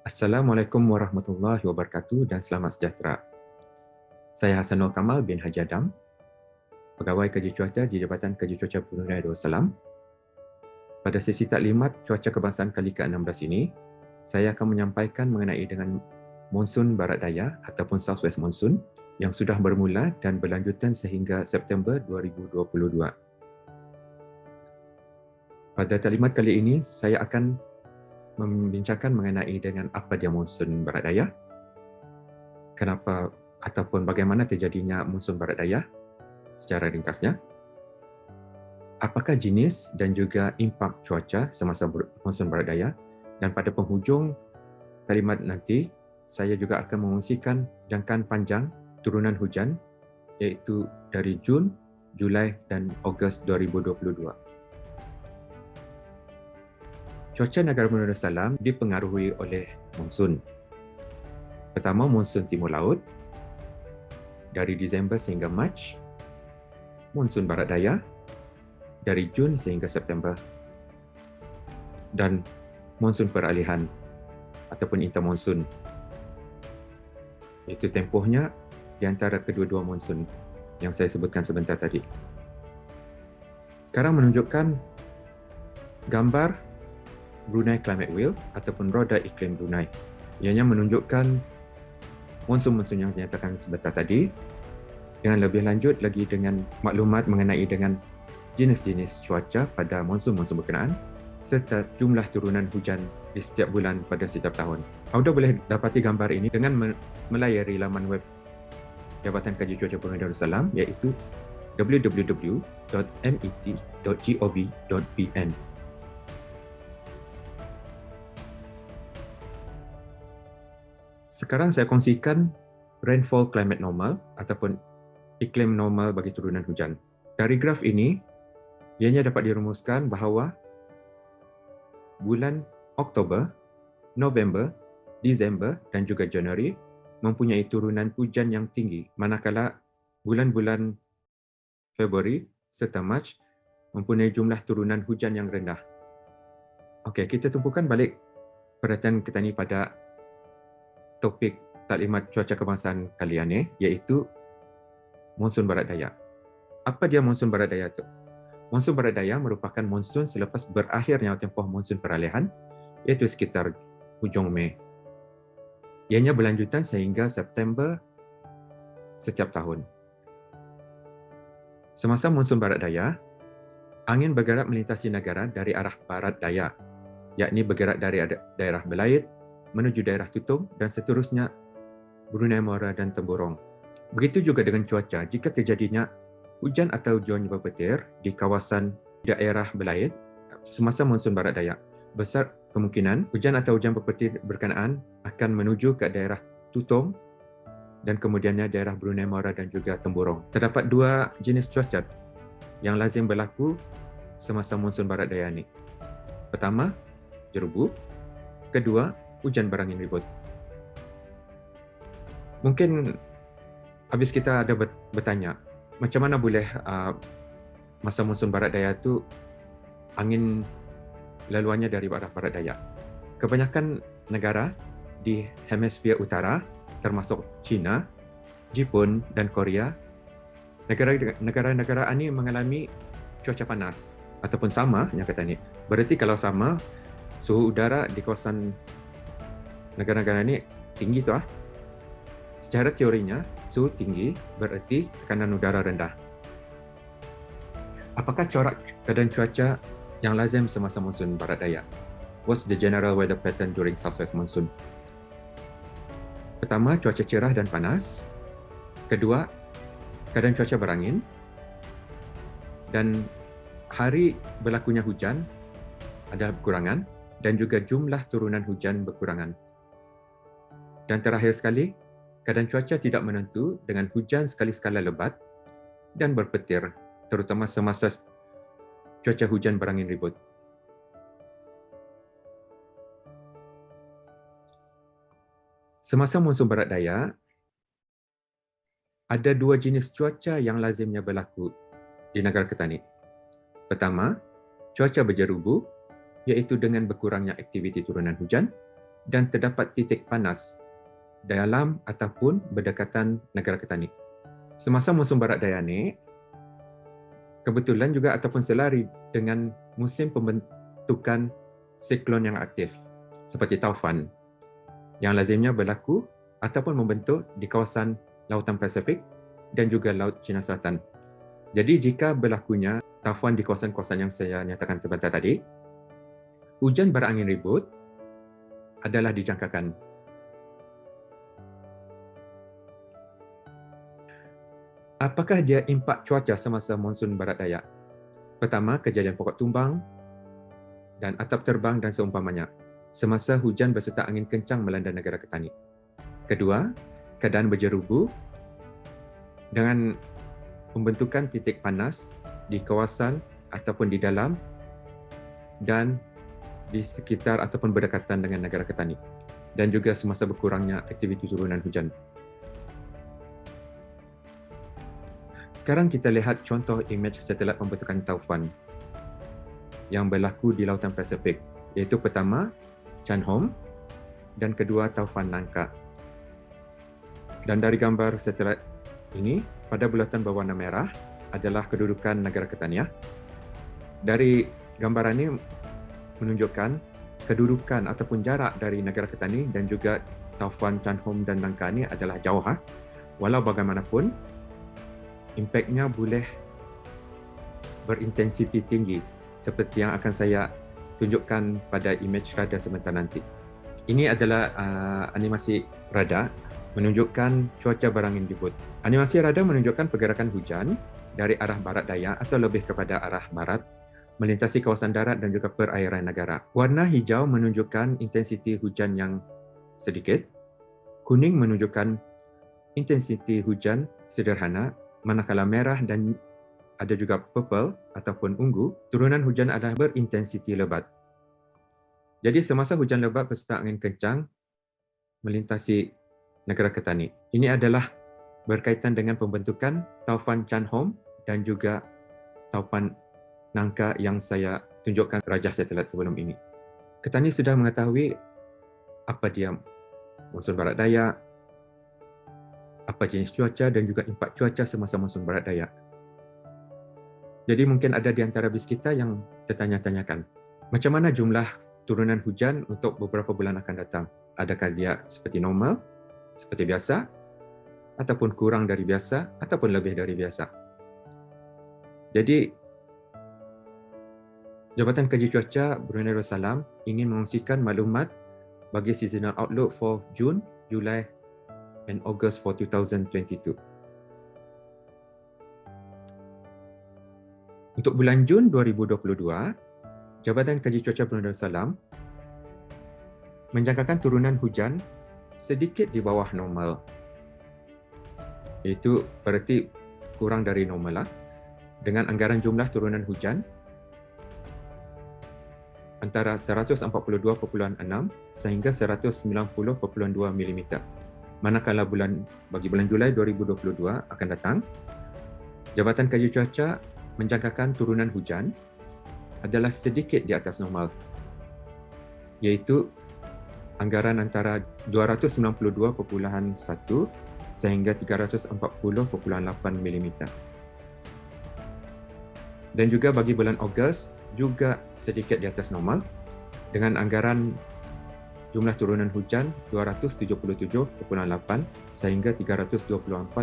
Assalamualaikum warahmatullahi wabarakatuh dan selamat sejahtera. Saya Hasanul Kamal bin Haji Adam, Pegawai Kaji Cuaca di Jabatan Kaji Cuaca Brunei Darussalam. Pada sesi taklimat cuaca kebangsaan kali ke-16 ini, saya akan menyampaikan mengenai dengan monsun barat daya ataupun Southwest Monsoon yang sudah bermula dan berlanjutan sehingga September 2022. Pada taklimat kali ini, saya akan membincangkan mengenai dengan apa dia monsun barat daya, kenapa ataupun bagaimana terjadinya monsun barat daya secara ringkasnya, apakah jenis dan juga impak cuaca semasa monsun barat daya, dan pada penghujung taklimat nanti saya juga akan mengungsikan jangkaan panjang turunan hujan iaitu dari Jun, Julai dan Ogos 2022. Cuaca negara Brunei Darussalam dipengaruhi oleh monsun. Pertama, monsun timur laut dari Disember sehingga Mac, monsun barat daya dari Jun sehingga September, dan monsun peralihan ataupun intermonsun. Itu tempohnya di antara kedua-dua monsun yang saya sebutkan sebentar tadi. Sekarang menunjukkan gambar Brunei Climate Wheel ataupun roda iklim Brunei. Ianya menunjukkan monsun-monsun yang dinyatakan sebentar tadi dengan lebih lanjut lagi dengan maklumat mengenai dengan jenis-jenis cuaca pada monsun-monsun berkenaan serta jumlah turunan hujan di setiap bulan pada setiap tahun. Anda boleh dapati gambar ini dengan melayari laman web Jabatan Kaji Cuaca Brunei Darussalam iaitu www.met.gov.bn. Sekarang saya kongsikan rainfall climate normal ataupun iklim normal bagi turunan hujan. Dari graf ini, ianya dapat dirumuskan bahawa bulan Oktober, November, Disember dan juga Januari mempunyai turunan hujan yang tinggi, manakala bulan-bulan Februari serta Mac mempunyai jumlah turunan hujan yang rendah. Okey, kita tumpukan balik perhatian kita ni pada topik taklimat cuaca kebangsaan kali ini, iaitu monsun barat daya. Apa dia monsun barat daya itu? Monsun barat daya merupakan monsun selepas berakhirnya tempoh monsun peralihan, iaitu sekitar hujung Mei. Ianya berlanjutan sehingga September setiap tahun. Semasa monsun barat daya, angin bergerak melintasi negara dari arah barat daya, yakni bergerak dari daerah Belait menuju daerah Tutung dan seterusnya Brunei Muara dan Temburong. Begitu juga dengan cuaca, jika terjadinya hujan atau hujan berpetir di kawasan daerah Belait semasa monsun barat daya, besar kemungkinan hujan atau hujan berpetir berkenaan akan menuju ke daerah Tutung dan kemudiannya daerah Brunei Muara dan juga Temburong. Terdapat dua jenis cuaca yang lazim berlaku semasa monsun barat daya ini. Pertama, jerubu. Kedua, hujan berangin ribut. Mungkin habis kita ada bertanya, macam mana boleh masa monsun barat daya itu angin laluannya dari arah barat daya? Kebanyakan negara di hemisfer utara termasuk China, Jepun dan Korea, negara-negara ini mengalami cuaca panas ataupun sama yang kata ni. Berarti kalau sama, suhu udara di kawasan negara-negara ini tinggi tu . Secara teorinya, suhu tinggi berarti tekanan udara rendah. Apakah corak keadaan cuaca yang lazim semasa monsun barat daya? What's the general weather pattern during Southwest Monsoon? Pertama, cuaca cerah dan panas. Kedua, keadaan cuaca berangin. Dan hari berlakunya hujan adalah berkurangan dan juga jumlah turunan hujan berkurangan. Dan terakhir sekali, keadaan cuaca tidak menentu dengan hujan sekali-sekala lebat dan berpetir, terutama semasa cuaca hujan berangin ribut. Semasa monsun barat daya, ada dua jenis cuaca yang lazimnya berlaku di negara kita ni. Pertama, cuaca berjerubu, iaitu dengan berkurangnya aktiviti turunan hujan. dan terdapat titik panas dalam ataupun berdekatan negara Ketani. Semasa musim barat daya ni, kebetulan juga ataupun selari dengan musim pembentukan siklon yang aktif seperti taufan yang lazimnya berlaku ataupun membentuk di kawasan Lautan Pasifik dan juga Laut Cina Selatan. Jadi jika berlakunya taufan di kawasan-kawasan yang saya nyatakan sebentar tadi, hujan berangin ribut adalah dijangkakan. Apakah dia impak cuaca semasa monsun barat daya? Pertama, kejadian pokok tumbang dan atap terbang dan seumpamanya semasa hujan berserta angin kencang melanda negara Ketani. Kedua, keadaan berjerubu dengan pembentukan titik panas di kawasan ataupun di dalam dan di sekitar ataupun berdekatan dengan negara Ketani, dan juga semasa berkurangnya aktiviti turunan hujan. Sekarang kita lihat contoh imej satelit pembentukan taufan yang berlaku di Lautan Pasifik, iaitu pertama Chanhom dan kedua taufan Nangka. Dan dari gambar satelit ini, pada bulatan berwarna merah adalah kedudukan negara Ketani. Dari gambaran ini menunjukkan kedudukan ataupun jarak dari negara Ketani dan juga taufan Chanhom dan Nangka ini adalah jauh. Walau bagaimanapun, impaknya boleh berintensiti tinggi seperti yang akan saya tunjukkan pada imej radar sebentar nanti. Ini adalah animasi radar menunjukkan cuaca berangin ribut. Animasi radar menunjukkan pergerakan hujan dari arah barat daya atau lebih kepada arah barat melintasi kawasan darat dan juga perairan negara. Warna hijau menunjukkan intensiti hujan yang sedikit, kuning menunjukkan intensiti hujan sederhana, manakala merah dan ada juga purple ataupun ungu, turunan hujan adalah berintensiti lebat. Jadi semasa hujan lebat berserta angin kencang melintasi negara Ketani, ini adalah berkaitan dengan pembentukan taufan Chanhom dan juga taufan Nangka yang saya tunjukkan rajah satelit sebelum ini. Ketani sudah mengetahui apa dia monsun barat daya, apa jenis cuaca dan juga impak cuaca semasa monsun barat daya. Jadi mungkin ada di antara bis kita yang tertanya-tanyakan, macam mana jumlah turunan hujan untuk beberapa bulan akan datang? Adakah dia seperti normal, seperti biasa, ataupun kurang dari biasa, ataupun lebih dari biasa? Jadi, Jabatan Kaji Cuaca Brunei Darussalam ingin mengongsikan maklumat bagi seasonal outlook for June, Julai and August for 2022. Untuk bulan Jun 2022, Jabatan Kaji Cuaca Brunei Darussalam menjangkakan turunan hujan sedikit di bawah normal. Itu berarti kurang dari normal dengan anggaran jumlah turunan hujan antara 142.6 sehingga 190.2 mm. Manakala bagi bulan Julai 2022 akan datang, Jabatan Kaji Cuaca menjangkakan turunan hujan adalah sedikit di atas normal, iaitu anggaran antara 292.1 sehingga 340.8 mm. Dan juga bagi bulan Ogos juga sedikit di atas normal dengan anggaran jumlah turunan hujan 277.8 sehingga 324.1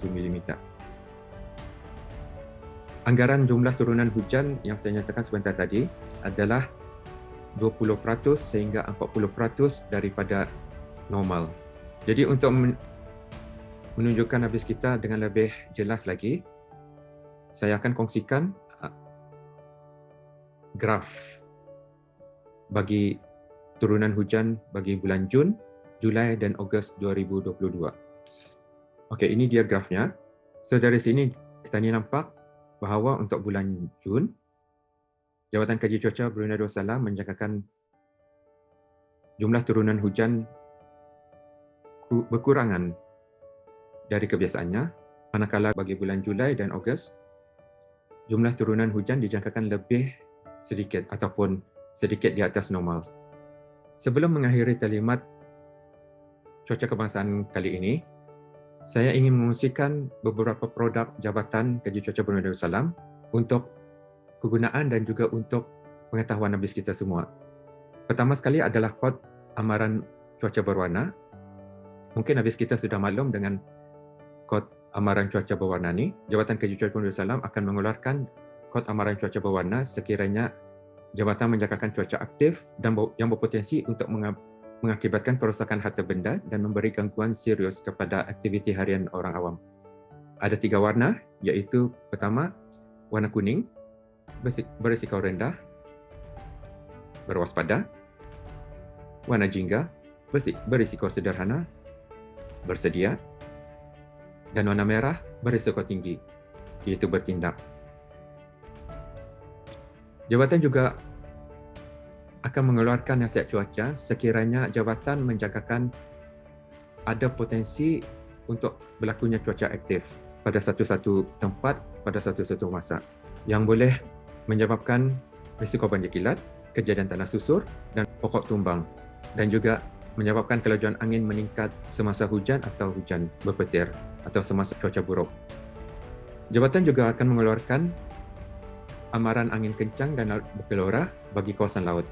mm. Anggaran jumlah turunan hujan yang saya nyatakan sebentar tadi adalah 20% sehingga 40% daripada normal. Jadi untuk menunjukkan habis kita dengan lebih jelas lagi, saya akan kongsikan graf bagi turunan hujan bagi bulan Jun, Julai dan Ogos 2022. Okey, ini dia grafnya. So dari sini kita nampak bahawa untuk bulan Jun, Jabatan Kaji Cuaca Brunei Darussalam menjangkakan jumlah turunan hujan berkurangan dari kebiasaannya, manakala bagi bulan Julai dan Ogos, jumlah turunan hujan dijangkakan lebih sedikit ataupun sedikit di atas normal. Sebelum mengakhiri taklimat cuaca kebangsaan kali ini, saya ingin mengungsikan beberapa produk Jabatan Kaji Cuaca Brunei Darussalam untuk kegunaan dan juga untuk pengetahuan habis kita semua. Pertama sekali adalah kod amaran cuaca berwarna. Mungkin habis kita sudah maklum dengan kod amaran cuaca berwarna ni. Jabatan Kaji Cuaca Brunei Darussalam akan mengeluarkan kod amaran cuaca berwarna sekiranya jabatan menjangkakan cuaca aktif dan yang berpotensi untuk mengakibatkan kerosakan harta benda dan memberi gangguan serius kepada aktiviti harian orang awam. Ada 3 warna, iaitu pertama, warna kuning, berisiko rendah, berwaspada. Warna jingga, berisiko sederhana, bersedia. Dan warna merah, berisiko tinggi, iaitu bertindak. Jabatan juga akan mengeluarkan nasihat cuaca sekiranya jabatan menjangkakan ada potensi untuk berlakunya cuaca aktif pada satu-satu tempat pada satu-satu masa yang boleh menyebabkan risiko banjir kilat, kejadian tanah susur dan pokok tumbang, dan juga menyebabkan kelajuan angin meningkat semasa hujan atau hujan berpetir atau semasa cuaca buruk. Jabatan juga akan mengeluarkan amaran angin kencang dan laut bergelora bagi kawasan laut.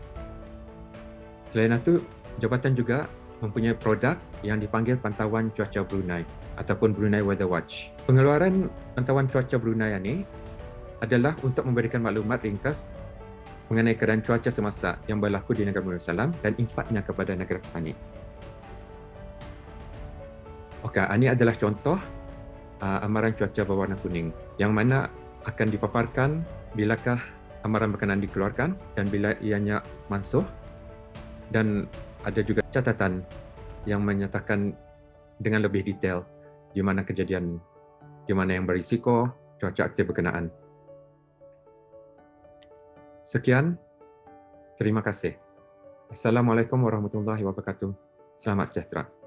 Selain itu, jabatan juga mempunyai produk yang dipanggil Pantauan Cuaca Brunei ataupun Brunei Weather Watch. Pengeluaran Pantauan Cuaca Brunei ini adalah untuk memberikan maklumat ringkas mengenai keadaan cuaca semasa yang berlaku di negara Brunei Darussalam dan impaknya kepada negara petani. Okey, ini adalah contoh amaran cuaca berwarna kuning yang mana akan dipaparkan bilakah amaran berkenaan dikeluarkan dan bila ianya mansuh, dan ada juga catatan yang menyatakan dengan lebih detail di mana kejadian, di mana yang berisiko cuaca aktif berkenaan. Sekian, terima kasih. Assalamualaikum warahmatullahi wabarakatuh. Selamat sejahtera.